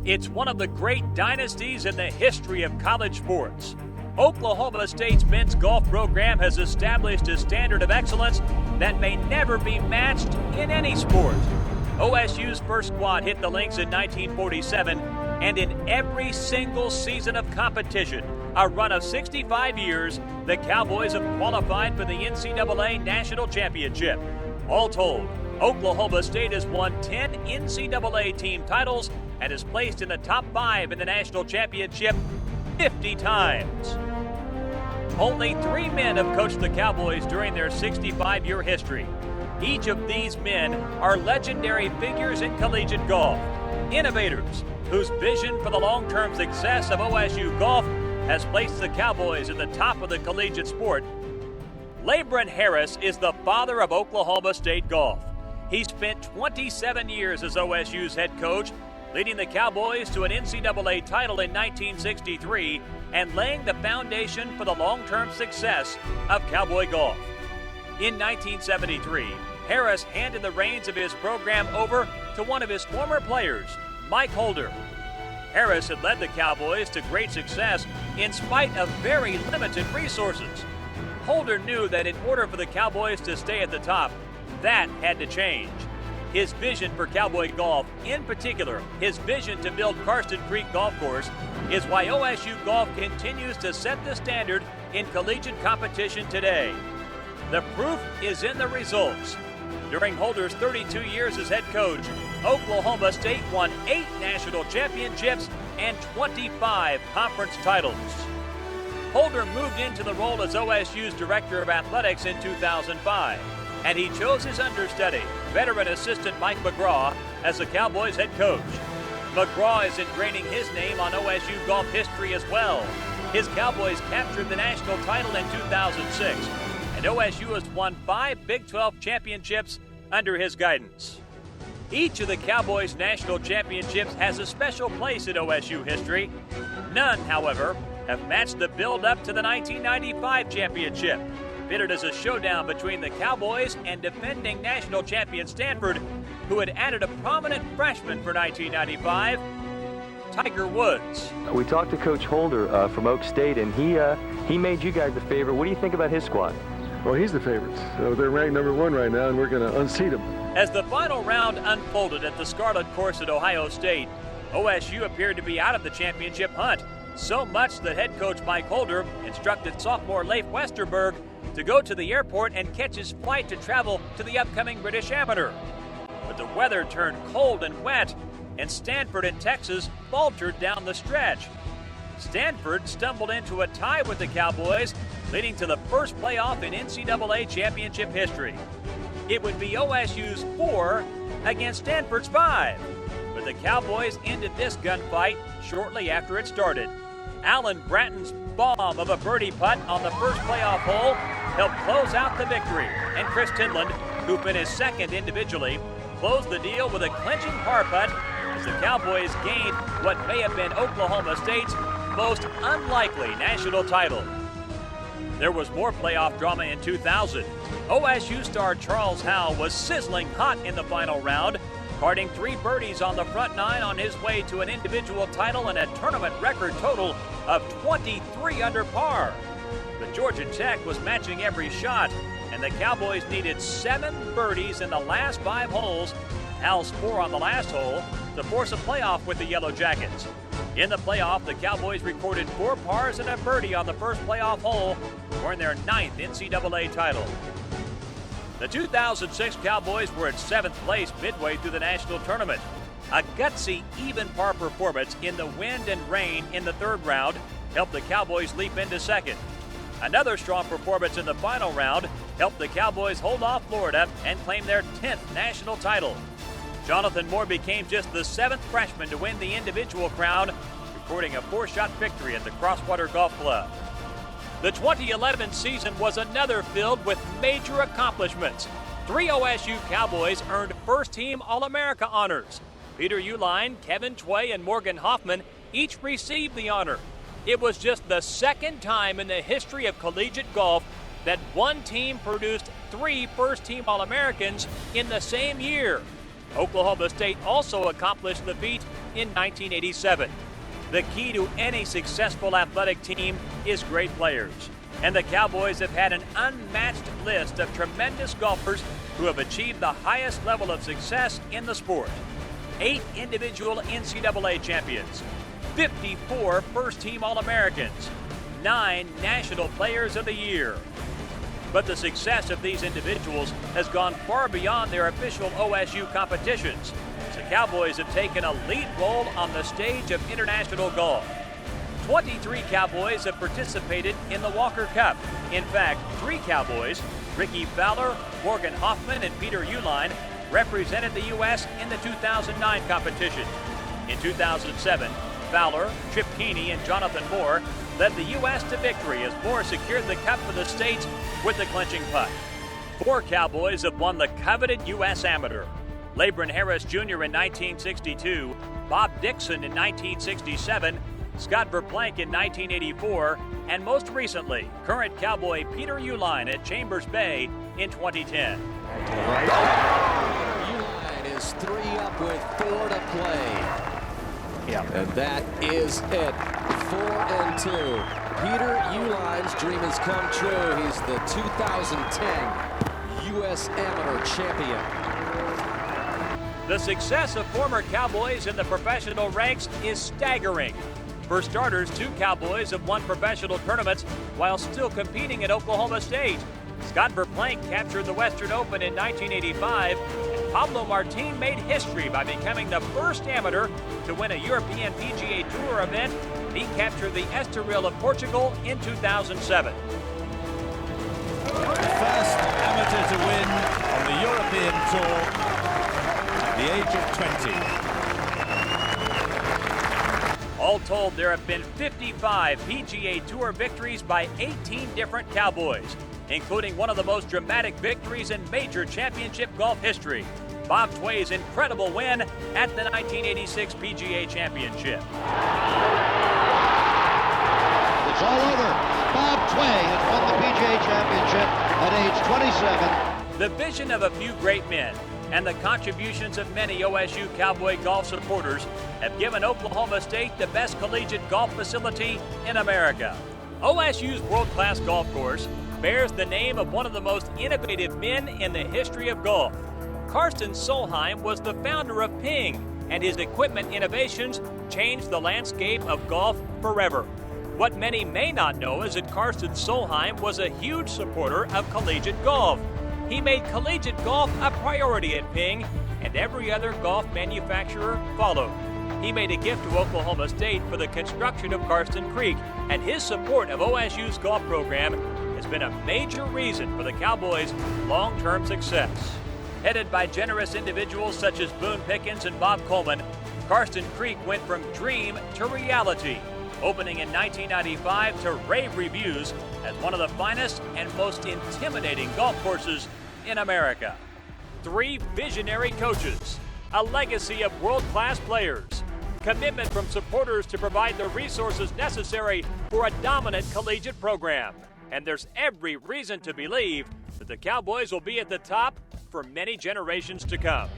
It's one of the great dynasties in the history of college sports. Oklahoma State's men's golf program has established a standard of excellence that may never be matched in any sport. OSU's first squad hit the links in 1947, and in every single season of competition, a run of 65 years, the Cowboys have qualified for the NCAA National Championship. All told, Oklahoma State has won 10 NCAA team titles and is placed in the top 5 in the national championship 50 times. Only 3 men have coached the Cowboys during their 65-year history. Each of these men are legendary figures in collegiate golf, innovators whose vision for the long-term success of OSU golf has placed the Cowboys at the top of the collegiate sport. LeBron Harris is the father of Oklahoma State golf. He spent 27 years as OSU's head coach, leading the Cowboys to an NCAA title in 1963 and laying the foundation for the long-term success of Cowboy golf. In 1973, Harris handed the reins of his program over to one of his former players, Mike Holder. Harris had led the Cowboys to great success in spite of very limited resources. Holder knew that in order for the Cowboys to stay at the top, that had to change. His vision for Cowboy golf, in particular, his vision to build Karsten Creek Golf Course, is why OSU golf continues to set the standard in collegiate competition today. The proof is in the results. During Holder's 32 years as head coach, Oklahoma State won 8 national championships and 25 conference titles. Holder moved into the role as OSU's director of athletics in 2005, and he chose his understudy, veteran assistant Mike McGraw, as the Cowboys head coach. McGraw is ingraining his name on OSU golf history as well. His Cowboys captured the national title in 2006, and OSU has won 5 Big 12 championships under his guidance. Each of the Cowboys' national championships has a special place in OSU history. None, however, have matched the build-up to the 1995 championship, pitted as a showdown between the Cowboys and defending national champion Stanford, who had added a prominent freshman for 1995, Tiger Woods. We talked to Coach Holder from Oak State, and he made you guys the favorite. What do you think about his squad? Well, he's the favorite. So they're ranked number 1 right now, and we're going to unseat them. As the final round unfolded at the Scarlet Course at Ohio State, OSU appeared to be out of the championship hunt, so much that head coach Mike Holder instructed sophomore Leif Westerberg to go to the airport and catch his flight to travel to the upcoming British Amateur. But the weather turned cold and wet, and Stanford and Texas faltered down the stretch. Stanford stumbled into a tie with the Cowboys, leading to the first playoff in NCAA championship history. It would be OSU's 4 against Stanford's 5. But the Cowboys ended this gunfight shortly after it started. Alan Bratton's bomb of a birdie putt on the first playoff hole helped close out the victory, and Chris Tinland, who finished second individually, closed the deal with a clinching par putt as the Cowboys gained what may have been Oklahoma State's most unlikely national title. There was more playoff drama in 2000. OSU star Charles Howell was sizzling hot in the final round, carding 3 birdies on the front 9 on his way to an individual title and a tournament record total of 23 under par. The Georgia Tech was matching every shot, and the Cowboys needed 7 birdies in the last 5 holes, Howell's 4 on the last hole, to force a playoff with the Yellow Jackets. In the playoff, the Cowboys recorded 4 pars and a birdie on the first playoff hole to earn their 9th NCAA title. The 2006 Cowboys were in 7th place midway through the national tournament. A gutsy, even par performance in the wind and rain in the 3rd round helped the Cowboys leap into 2nd. Another strong performance in the final round helped the Cowboys hold off Florida and claim their 10th national title. Jonathan Moore became just the 7th freshman to win the individual crown, recording a 4-shot victory at the Crosswater Golf Club. The 2011 season was another filled with major accomplishments. 3 OSU Cowboys earned first-team All-America honors. Peter Uihlein, Kevin Tway, and Morgan Hoffman each received the honor. It was just the 2nd time in the history of collegiate golf that one team produced 3 first-team All-Americans in the same year. Oklahoma State also accomplished the feat in 1987. The key to any successful athletic team is great players, and the Cowboys have had an unmatched list of tremendous golfers who have achieved the highest level of success in the sport. 8 individual NCAA champions, 54 first-team All-Americans, 9 National Players of the Year. But the success of these individuals has gone far beyond their official OSU competitions. The Cowboys have taken a lead role on the stage of international golf. 23 Cowboys have participated in the Walker Cup. In fact, 3 Cowboys, Ricky Fowler, Morgan Hoffman, and Peter Uihlein, represented the U.S. in the 2009 competition. In 2007, Fowler, Chip Keeney, and Jonathan Moore led the U.S. to victory as Moore secured the cup for the States with the clinching putt. 4 Cowboys have won the coveted U.S. Amateur. Labron Harris Jr. in 1962, Bob Dixon in 1967, Scott Verplank in 1984, and most recently, current Cowboy Peter Uihlein at Chambers Bay in 2010. Uihlein is 3 up with 4 to play. And that is it. 4-2. Peter Uihlein's dream has come true. He's the 2010 U.S. Amateur champion. The success of former Cowboys in the professional ranks is staggering. For starters, 2 Cowboys have won professional tournaments while still competing at Oklahoma State. Scott Verplank captured the Western Open in 1985, and Pablo Martin made history by becoming the first amateur to win a European PGA Tour event. He captured the Estoril of Portugal in 2007. The first amateur to win on the European Tour at the age of 20. All told, there have been 55 PGA Tour victories by 18 different Cowboys, including one of the most dramatic victories in major championship golf history, Bob Tway's incredible win at the 1986 PGA Championship. It's all over. Bob Tway has won the PGA Championship at age 27. The vision of a few great men and the contributions of many OSU Cowboy golf supporters have given Oklahoma State the best collegiate golf facility in America. OSU's world-class golf course bears the name of one of the most innovative men in the history of golf. Karsten Solheim was the founder of Ping, and his equipment innovations changed the landscape of golf forever. What many may not know is that Karsten Solheim was a huge supporter of collegiate golf. He made collegiate golf a priority at Ping, and every other golf manufacturer followed. He made a gift to Oklahoma State for the construction of Karsten Creek, and his support of OSU's golf program has been a major reason for the Cowboys' long-term success. Headed by generous individuals such as Boone Pickens and Bob Coleman, Karsten Creek went from dream to reality, opening in 1995 to rave reviews as one of the finest and most intimidating golf courses in America. 3 visionary coaches, a legacy of world-class players, commitment from supporters to provide the resources necessary for a dominant collegiate program. And there's every reason to believe that the Cowboys will be at the top for many generations to come.